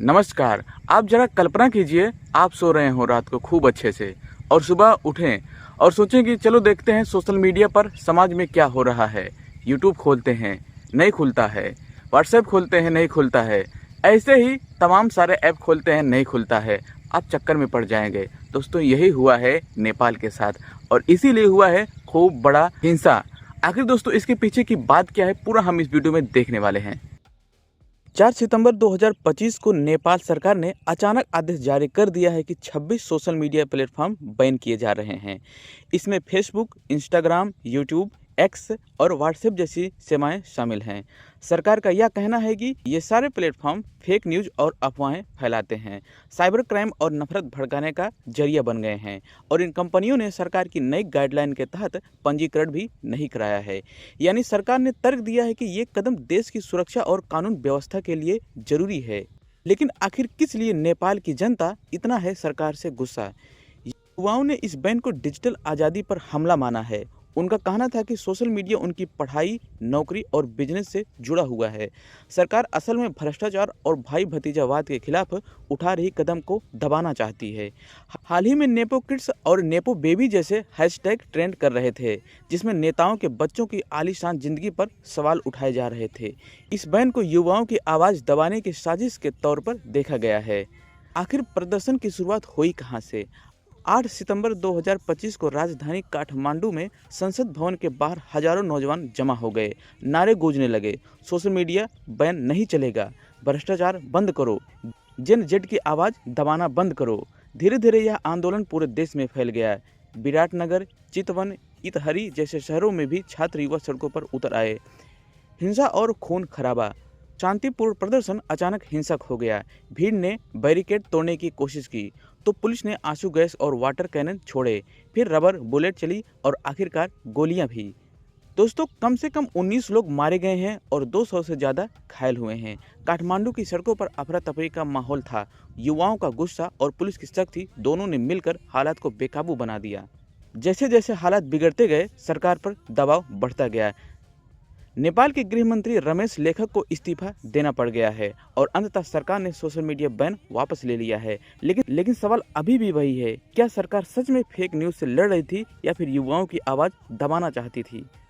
नमस्कार। आप जरा कल्पना कीजिए, आप सो रहे हो रात को खूब अच्छे से और सुबह उठें और सोचें कि चलो देखते हैं सोशल मीडिया पर समाज में क्या हो रहा है। यूट्यूब खोलते हैं, नहीं खुलता है। व्हाट्सएप खोलते हैं, नहीं खुलता है। ऐसे ही तमाम सारे ऐप खोलते हैं, नहीं खुलता है। आप चक्कर में पड़ जाएंगे। दोस्तों, यही हुआ है नेपाल के साथ और इसीलिए हुआ है खूब बड़ा हिंसा। आखिर दोस्तों, इसके पीछे की बात क्या है, पूरा हम इस वीडियो में देखने वाले हैं। 4 सितंबर 2025 को नेपाल सरकार ने अचानक आदेश जारी कर दिया है कि 26 सोशल मीडिया प्लेटफॉर्म बैन किए जा रहे हैं। इसमें फेसबुक, इंस्टाग्राम, यूट्यूब, एक्स और व्हाट्सएप जैसी सेवाएं शामिल हैं। सरकार का यह कहना है कि ये सारे प्लेटफॉर्म फेक न्यूज और अफवाहें फैलाते हैं, साइबर क्राइम और नफरत भड़काने का जरिया बन गए हैं और इन कंपनियों ने सरकार की नई गाइडलाइन के तहत पंजीकरण भी नहीं कराया है। यानी सरकार ने तर्क दिया है कि ये कदम देश की सुरक्षा और कानून व्यवस्था के लिए जरूरी है। लेकिन आखिर किस लिए नेपाल की जनता इतना है सरकार से गुस्सा? युवाओं ने इस बैन को डिजिटल आज़ादी पर हमला माना है। उनका कहना था कि सोशल मीडिया उनकी पढ़ाई, नौकरी और बिजनेस से जुड़ा हुआ है। सरकार असल में भ्रष्टाचार और भाई भतीजावाद के खिलाफ उठा रही कदम को दबाना चाहती है। हाल ही में नेपो किड्स और नेपो बेबी जैसे हैशटैग ट्रेंड कर रहे थे, जिसमें नेताओं के बच्चों की आलीशान जिंदगी पर सवाल उठाए जा रहे थे। इस बैन को युवाओं की आवाज़ दबाने की साजिश के तौर पर देखा गया है। आखिर प्रदर्शन की शुरुआत हुई कहां से? 8 सितंबर 2025 को राजधानी काठमांडू में संसद भवन के बाहर हजारों नौजवान जमा हो गए। नारे गूंजने लगे, सोशल मीडिया बैन नहीं चलेगा, भ्रष्टाचार बंद करो, जेन जेड की आवाज़ दबाना बंद करो। धीरे धीरे यह आंदोलन पूरे देश में फैल गया। विराटनगर, चितवन, इतहरी जैसे शहरों में भी छात्र युवा सड़कों पर उतर आए। हिंसा और खून खराबा। शांतिपूर्ण प्रदर्शन अचानक हिंसक हो गया। भीड़ ने बैरिकेड तोड़ने की कोशिश की तो पुलिस ने आंसू गैस और वाटर कैनन छोड़े, फिर रबर बुलेट चली और आखिरकार गोलियां भी। दोस्तों, कम से कम 19 लोग मारे गए हैं और 200 से ज़्यादा घायल हुए हैं। काठमांडू की सड़कों पर अफरा तफरी का माहौल था। युवाओं का गुस्सा और पुलिस की सख्ती दोनों ने मिलकर हालात को बेकाबू बना दिया। जैसे जैसे हालात बिगड़ते गए, सरकार पर दबाव बढ़ता गया। नेपाल के गृह मंत्री रमेश लेखक को इस्तीफा देना पड़ गया है और अंततः सरकार ने सोशल मीडिया बैन वापस ले लिया है। लेकिन सवाल अभी भी वही है, क्या सरकार सच में फेक न्यूज से लड़ रही थी या फिर युवाओं की आवाज़ दबाना चाहती थी?